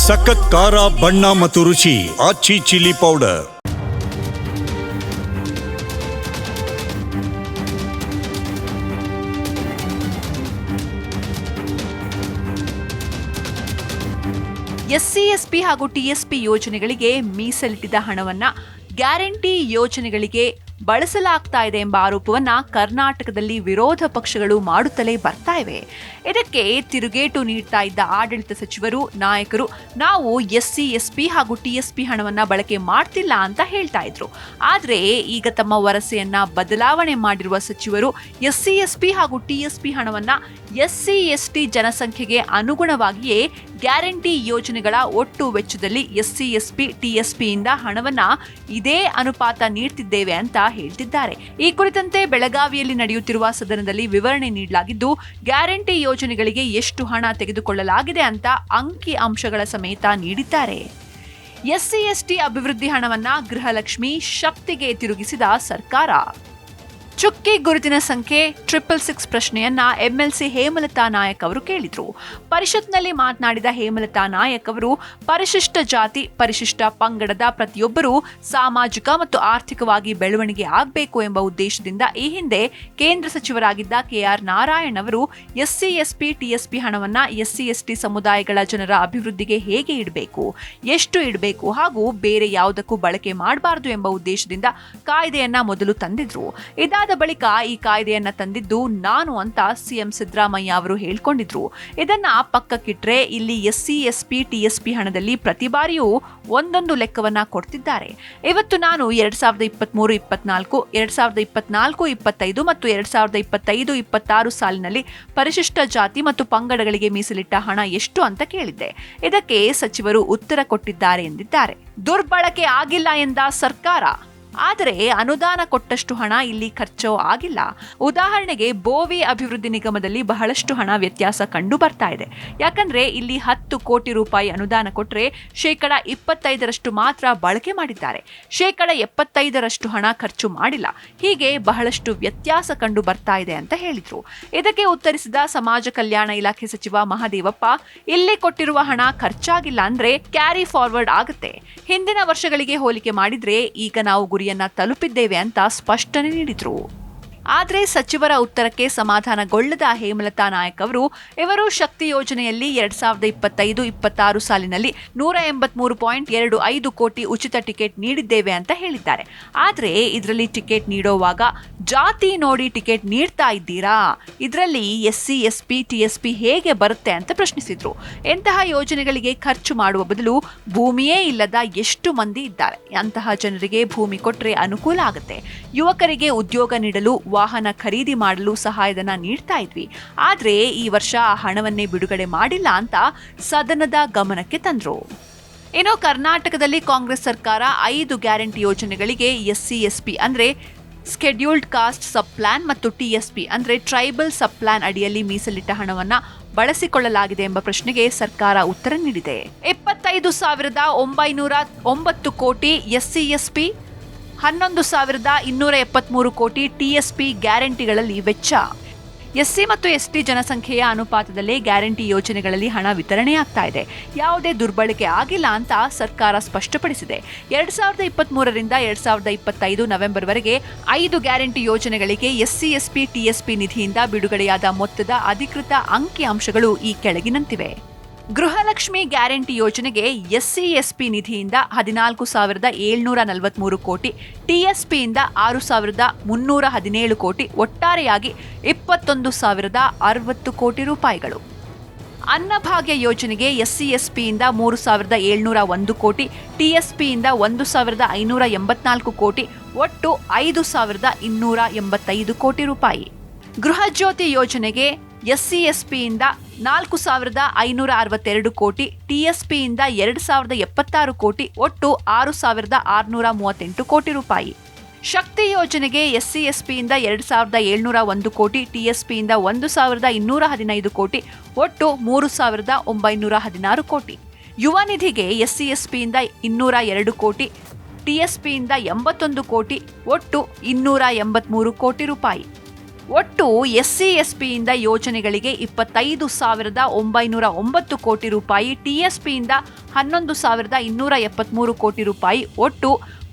ಸಖತ್ ಖಾರ, ಬಣ್ಣ ಮತ್ತು ರುಚಿ ಆಚಿ ಚಿಲ್ಲಿ ಪೌಡರ್. ಎಸ್ಸಿ, ಎಸ್ಪಿ ಹಾಗೂ ಟಿಎಸ್ಪಿ ಯೋಜನೆಗಳಿಗೆ ಮೀಸಲಿಟ್ಟಿದ್ದ ಹಣವನ್ನ ಗ್ಯಾರಂಟಿ ಯೋಜನೆಗಳಿಗೆ ಬಳಸಲಾಗ್ತಾ ಇದೆ ಎಂಬ ಆರೋಪವನ್ನ ಕರ್ನಾಟಕದಲ್ಲಿ ವಿರೋಧ ಪಕ್ಷಗಳು ಮಾಡುತ್ತಲೇ ಬರ್ತಾ ಇವೆ. ಇದಕ್ಕೆ ತಿರುಗೇಟು ನೀಡ್ತಾ ಇದ್ದ ಆಡಳಿತ ಸಚಿವರು, ನಾಯಕರು ನಾವು ಎಸ್ಸಿ, ಎಸ್ಪಿ ಹಾಗೂ ಟಿಎಸ್ಪಿ ಹಣವನ್ನ ಬಳಕೆ ಮಾಡ್ತಿಲ್ಲ ಅಂತ ಹೇಳ್ತಾ ಇದ್ರು. ಆದ್ರೆ ಈಗ ತಮ್ಮ ವರಸೆಯನ್ನ ಬದಲಾವಣೆ ಮಾಡಿರುವ ಸಚಿವರು ಎಸ್ಸಿ, ಎಸ್ಪಿ ಹಾಗೂ ಟಿಎಸ್ಪಿ ಹಣವನ್ನ ಎಸ್ಸಿ, ಎಸ್ಟಿ ಜನಸಂಖ್ಯೆಗೆ ಅನುಗುಣವಾಗಿಯೇ ಗ್ಯಾರಂಟಿ ಯೋಜನೆಗಳ ಒಟ್ಟು ವೆಚ್ಚದಲ್ಲಿ ಎಸ್ಸಿ, ಎಸ್ಪಿ, ಟಿಎಸ್ಪಿಯಿಂದ ಹಣವನ್ನ ಇದೇ ಅನುಪಾತ ನೀಡ್ತಿದ್ದೇವೆ ಅಂತ ಹೇಳ್ತಿದ್ದಾರೆ. ಈ ಕುರಿತಂತೆ ಬೆಳಗಾವಿಯಲ್ಲಿ ನಡೆಯುತ್ತಿರುವ ಸದನದಲ್ಲಿ ವಿವರಣೆ ನೀಡಲಾಗಿದ್ದು, ಗ್ಯಾರಂಟಿ ಯೋಜನೆಗಳಿಗೆ ಎಷ್ಟು ಹಣ ತೆಗೆದುಕೊಳ್ಳಲಾಗಿದೆ ಅಂತ ಅಂಕಿ ಅಂಶಗಳ ಸಮೇತ ನೀಡಿದ್ದಾರೆ. ಎಸ್ಸಿ, ಎಸ್ಟಿ ಅಭಿವೃದ್ಧಿ ಹಣವನ್ನ ಗೃಹಲಕ್ಷ್ಮಿ ಶಕ್ತಿಗೆ ತಿರುಗಿಸಿದ ಸರ್ಕಾರ. ಚುಕ್ಕಿ ಗುರುತಿನ ಸಂಖ್ಯೆ 666 ಪ್ರಶ್ನೆಯನ್ನ ಎಂಎಲ್ಸಿ ಹೇಮಲತಾ ನಾಯಕ್ ಅವರು ಕೇಳಿದ್ರು. ಪರಿಷತ್ನಲ್ಲಿ ಮಾತನಾಡಿದ ಹೇಮಲತಾ ನಾಯಕ್ ಅವರು, ಪರಿಶಿಷ್ಟ ಜಾತಿ, ಪರಿಶಿಷ್ಟ ಪಂಗಡದ ಪ್ರತಿಯೊಬ್ಬರೂ ಸಾಮಾಜಿಕ ಮತ್ತು ಆರ್ಥಿಕವಾಗಿ ಬೆಳವಣಿಗೆ ಆಗಬೇಕು ಎಂಬ ಉದ್ದೇಶದಿಂದ ಈ ಹಿಂದೆ ಕೇಂದ್ರ ಸಚಿವರಾಗಿದ್ದ ಕೆಆರ್ ನಾರಾಯಣ್ ಅವರು ಎಸ್ಸಿ, ಎಸ್ಪಿ, ಟಿಎಸ್ಪಿ ಹಣವನ್ನ ಎಸ್ಸಿ, ಎಸ್ಟಿ ಸಮುದಾಯಗಳ ಜನರ ಅಭಿವೃದ್ಧಿಗೆ ಹೇಗೆ ಇಡಬೇಕು, ಎಷ್ಟು ಇಡಬೇಕು ಹಾಗೂ ಬೇರೆ ಯಾವುದಕ್ಕೂ ಬಳಕೆ ಮಾಡಬಾರದು ಎಂಬ ಉದ್ದೇಶದಿಂದ ಕಾಯ್ದೆಯನ್ನ ಮೊದಲು ತಂದಿದ್ರು. ಇದಾದ ಬಳಿಕ ಈ ಕಾಯ್ದೆಯನ್ನ ತಂದಿದ್ದು ನಾನು ಅಂತ ಸಿಎಂ ಸಿದ್ದರಾಮಯ್ಯ ಅವರು ಹೇಳ್ಕೊಂಡಿದ್ರು. ಇದನ್ನ ಪಕ್ಕಕ್ಕಿಟ್ರೆ ಇಲ್ಲಿ ಎಸ್ಸಿ, ಎಸ್ಪಿ, ಟಿಎಸ್ಪಿ ಹಣದಲ್ಲಿ ಪ್ರತಿ ಬಾರಿಯೂ ಒಂದೊಂದು ಲೆಕ್ಕವನ್ನ ಕೊಡ್ತಿದ್ದಾರೆ. ಇವತ್ತು ನಾನು 2023-24, 2024-25 ಮತ್ತು 2025-26 ಸಾಲಿನಲ್ಲಿ ಪರಿಶಿಷ್ಟ ಜಾತಿ ಮತ್ತು ಪಂಗಡಗಳಿಗೆ ಮೀಸಲಿಟ್ಟ ಹಣ ಎಷ್ಟು ಅಂತ ಕೇಳಿದ್ದೆ. ಇದಕ್ಕೆ ಸಚಿವರು ಉತ್ತರ ಕೊಟ್ಟಿದ್ದಾರೆ ಎಂದಿದ್ದಾರೆ. ದುರ್ಬಳಕೆ ಆಗಿಲ್ಲ ಎಂದ ಸರ್ಕಾರ. ಆದರೆ ಅನುದಾನ ಕೊಟ್ಟಷ್ಟು ಹಣ ಇಲ್ಲಿ ಖರ್ಚು ಆಗಿಲ್ಲ. ಉದಾಹರಣೆಗೆ ಬೋವಿ ಅಭಿವೃದ್ಧಿ ನಿಗಮದಲ್ಲಿ ಬಹಳಷ್ಟು ಹಣ ವ್ಯತ್ಯಾಸ ಕಂಡು ಬರ್ತಾ ಇದೆ. ಯಾಕಂದ್ರೆ ಇಲ್ಲಿ 10 ಕೋಟಿ ರೂಪಾಯಿ ಅನುದಾನ ಕೊಟ್ಟರೆ 25% ಮಾತ್ರ ಬಳಕೆ ಮಾಡಿದ್ದಾರೆ, 75% ಹಣ ಖರ್ಚು ಮಾಡಿಲ್ಲ. ಹೀಗೆ ಬಹಳಷ್ಟು ವ್ಯತ್ಯಾಸ ಕಂಡು ಬರ್ತಾ ಇದೆ ಅಂತ ಹೇಳಿದ್ರು. ಇದಕ್ಕೆ ಉತ್ತರಿಸಿದ ಸಮಾಜ ಕಲ್ಯಾಣ ಇಲಾಖೆ ಸಚಿವ ಮಹದೇವಪ್ಪ, ಇಲ್ಲಿ ಕೊಟ್ಟಿರುವ ಹಣ ಖರ್ಚಾಗಿಲ್ಲ ಅಂದ್ರೆ ಕ್ಯಾರಿ ಫಾರ್ವರ್ಡ್ ಆಗುತ್ತೆ. ಹಿಂದಿನ ವರ್ಷಗಳಿಗೆ ಹೋಲಿಕೆ ಮಾಡಿದ್ರೆ ಈಗ ನಾವು ಗುರಿಯನ್ನ ತಲುಪಿದ್ದೇವೆ ಅಂತ ಸ್ಪಷ್ಟನೆ ನೀಡಿದ್ರು. ಆದರೆ ಸಚಿವರ ಉತ್ತರಕ್ಕೆ ಸಮಾಧಾನಗೊಳ್ಳದ ಹೇಮಲತಾ ನಾಯಕ್ ಅವರು, ಇವರು ಶಕ್ತಿ ಯೋಜನೆಯಲ್ಲಿ 2025-26 ಸಾಲಿನಲ್ಲಿ 183.25 ಕೋಟಿ ಉಚಿತ ಟಿಕೆಟ್ ನೀಡಿದ್ದೇವೆ ಅಂತ ಹೇಳಿದ್ದಾರೆ. ಆದರೆ ಇದರಲ್ಲಿ ಟಿಕೆಟ್ ನೀಡೋವಾಗ ಜಾತಿ ನೋಡಿ ಟಿಕೆಟ್ ನೀಡ್ತಾ ಇದ್ದೀರಾ? ಇದರಲ್ಲಿ ಎಸ್ಸಿ, ಎಸ್ಪಿ, ಟಿಎಸ್ಪಿ ಹೇಗೆ ಬರುತ್ತೆ ಅಂತ ಪ್ರಶ್ನಿಸಿದ್ರು. ಎಂತಹ ಯೋಜನೆಗಳಿಗೆ ಖರ್ಚು ಮಾಡುವ ಬದಲು ಭೂಮಿಯೇ ಇಲ್ಲದ ಎಷ್ಟು ಮಂದಿ ಇದ್ದಾರೆ, ಅಂತಹ ಜನರಿಗೆ ಭೂಮಿ ಕೊಟ್ಟರೆ ಅನುಕೂಲ ಆಗುತ್ತೆ. ಯುವಕರಿಗೆ ಉದ್ಯೋಗ ನೀಡಲು, ವಾಹನ ಖರೀದಿ ಮಾಡಲು ಸಹಾಯಧನ ನೀಡ್ತಾ ಇದ್ವಿ. ಆದ್ರೆ ಈ ವರ್ಷ ಆ ಹಣವನ್ನೇ ಬಿಡುಗಡೆ ಮಾಡಿಲ್ಲ ಅಂತ ಸದನದ ಗಮನಕ್ಕೆ ತಂದ್ರು. ಇನ್ನು ಕರ್ನಾಟಕದಲ್ಲಿ ಕಾಂಗ್ರೆಸ್ ಸರ್ಕಾರ 5 ಗ್ಯಾರಂಟಿ ಯೋಜನೆಗಳಿಗೆ ಎಸ್ಸಿ, ಎಸ್ಪಿ ಅಂದ್ರೆ ಸ್ಕೆಡ್ಯೂಲ್ಡ್ ಕಾಸ್ಟ್ ಸಬ್ ಪ್ಲಾನ್ ಮತ್ತು ಟಿಎಸ್ಪಿ ಅಂದ್ರೆ ಟ್ರೈಬಲ್ ಸಬ್ ಪ್ಲಾನ್ ಅಡಿಯಲ್ಲಿ ಮೀಸಲಿಟ್ಟ ಹಣವನ್ನ ಬಳಸಿಕೊಳ್ಳಲಾಗಿದೆ ಎಂಬ ಪ್ರಶ್ನೆಗೆ ಸರ್ಕಾರ ಉತ್ತರ ನೀಡಿದೆ. 25,909 ಕೋಟಿ ಎಸ್ಸಿ, ಎಸ್ಪಿ, 11,273 ಕೋಟಿ ಟಿಎಸ್ಪಿ ಗ್ಯಾರಂಟಿಗಳಲ್ಲಿ ವೆಚ್ಚ. ಎಸ್ಸಿ ಮತ್ತು ಎಸ್ಟಿ ಜನಸಂಖ್ಯೆಯ ಅನುಪಾತದಲ್ಲೇ ಗ್ಯಾರಂಟಿ ಯೋಜನೆಗಳಲ್ಲಿ ಹಣ ವಿತರಣೆಯಾಗ್ತಾ ಇದೆ. ಯಾವುದೇ ದುರ್ಬಳಕೆ ಆಗಿಲ್ಲ ಅಂತ ಸರ್ಕಾರ ಸ್ಪಷ್ಟಪಡಿಸಿದೆ. 2023ರಿಂದ 2025 ನವೆಂಬರ್ವರೆಗೆ 5 ಗ್ಯಾರಂಟಿ ಯೋಜನೆಗಳಿಗೆ ಎಸ್ಸಿ, ಎಸ್ಪಿ, ಟಿಎಸ್ಪಿ ನಿಧಿಯಿಂದ ಬಿಡುಗಡೆಯಾದ ಮೊತ್ತದ ಅಧಿಕೃತ ಅಂಕಿ ಅಂಶಗಳು ಈ ಕೆಳಗಿನಂತಿವೆ. ಗೃಹಲಕ್ಷ್ಮಿ ಗ್ಯಾರಂಟಿ ಯೋಜನೆಗೆ ಎಸ್ಸಿ, ಎಸ್ಪಿ ನಿಧಿಯಿಂದ 14,743 ಕೋಟಿ, ಟಿಎಸ್ಪಿಯಿಂದ 6,317 ಕೋಟಿ, ಒಟ್ಟಾರೆಯಾಗಿ 21,060 ಕೋಟಿ ರೂಪಾಯಿಗಳು. ಅನ್ನಭಾಗ್ಯ ಯೋಜನೆಗೆ ಎಸ್ಸಿ, ಎಸ್ಪಿಯಿಂದ 3,701 ಕೋಟಿ, ಟಿಎಸ್ಪಿಯಿಂದ 1,584 ಕೋಟಿ, ಒಟ್ಟು 5,285 ಕೋಟಿ ರೂಪಾಯಿ. ಗೃಹಜ್ಯೋತಿ ಯೋಜನೆಗೆ ಎಸ್ಸಿ, ಎಸ್ಪಿಯಿಂದ 4,562 ಕೋಟಿ, ಟಿಎಸ್ಪಿಯಿಂದ 2,076 ಕೋಟಿ, ಒಟ್ಟು 6,638 ಕೋಟಿ ರೂಪಾಯಿ. ಶಕ್ತಿ ಯೋಜನೆಗೆ ಎಸ್ಸಿ, ಎಸ್ಪಿಯಿಂದ 2,701 ಕೋಟಿ, ಟಿಎಸ್ಪಿಯಿಂದ 1,215 ಕೋಟಿ, ಒಟ್ಟು 3,916 ಕೋಟಿ. ಯುವ ನಿಧಿಗೆ ಎಸ್ಸಿ, ಎಸ್ಪಿಯಿಂದ 202 ಕೋಟಿ, ಟಿಎಸ್ಪಿಯಿಂದ 81 ಕೋಟಿ, ಒಟ್ಟು 283 ಕೋಟಿ ರೂಪಾಯಿ. ಒಟ್ಟು SC/SPಯಿಂದ ಯೋಜನೆಗಳಿಗೆ 25,909 ಕೋಟಿ ರೂಪಾಯಿ, TSPಯಿಂದ 11,273 ಕೋಟಿ ರೂಪಾಯಿ, ಒಟ್ಟು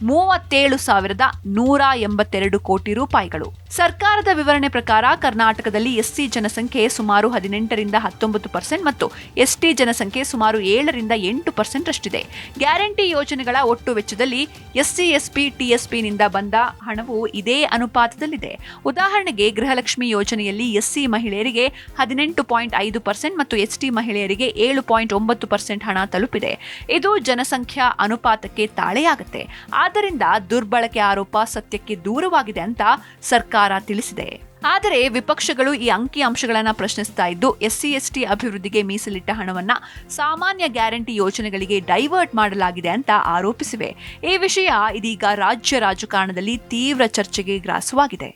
37,182 ಕೋಟಿ ರೂಪಾಯಿಗಳು. ಸರ್ಕಾರದ ವಿವರಣೆ ಪ್ರಕಾರ ಕರ್ನಾಟಕದಲ್ಲಿ SC ಜನಸಂಖ್ಯೆ ಸುಮಾರು 18ರಿಂದ 19% ಮತ್ತು ST ಜನಸಂಖ್ಯೆ ಸುಮಾರು 7ರಿಂದ 8% ಅಷ್ಟಿದೆ. ಗ್ಯಾರಂಟಿ ಯೋಜನೆಗಳ ಒಟ್ಟು ವೆಚ್ಚದಲ್ಲಿ SC/SP TSPನಿಂದ ಬಂದ ಹಣವು ಇದೇ ಅನುಪಾತದಲ್ಲಿದೆ. ಉದಾಹರಣೆಗೆ ಗೃಹಲಕ್ಷ್ಮಿ ಯೋಜನೆಯಲ್ಲಿ SC ಮಹಿಳೆಯರಿಗೆ 18.5% ಮತ್ತು ST ಮಹಿಳೆಯರಿಗೆ 7.9% ಹಣ ತಲುಪಿದೆ. ಇದು ಜನಸಂಖ್ಯಾ ಅನುಪಾತಕ್ಕೆ ತಾಳೆಯಾಗುತ್ತೆ. ಆದ್ದರಿಂದ ದುರ್ಬಳಕೆ ಆರೋಪ ಸತ್ಯಕ್ಕೆ ದೂರವಾಗಿದೆ ಅಂತ ಸರ್ಕಾರ ತಿಳಿಸಿದೆ. ಆದರೆ ವಿಪಕ್ಷಗಳು ಈ ಅಂಕಿಅಂಶಗಳನ್ನು ಪ್ರಶ್ನಿಸ್ತಾ ಇದ್ದು SC/ST ಅಭಿವೃದ್ಧಿಗೆ ಮೀಸಲಿಟ್ಟ ಹಣವನ್ನ ಸಾಮಾನ್ಯ ಗ್ಯಾರಂಟಿ ಯೋಜನೆಗಳಿಗೆ ಡೈವರ್ಟ್ ಮಾಡಲಾಗಿದೆ ಅಂತ ಆರೋಪಿಸಿವೆ. ಈ ವಿಷಯ ಇದೀಗ ರಾಜ್ಯ ರಾಜಕಾರಣದಲ್ಲಿ ತೀವ್ರ ಚರ್ಚೆಗೆ ಗ್ರಾಸವಾಗಿದೆ.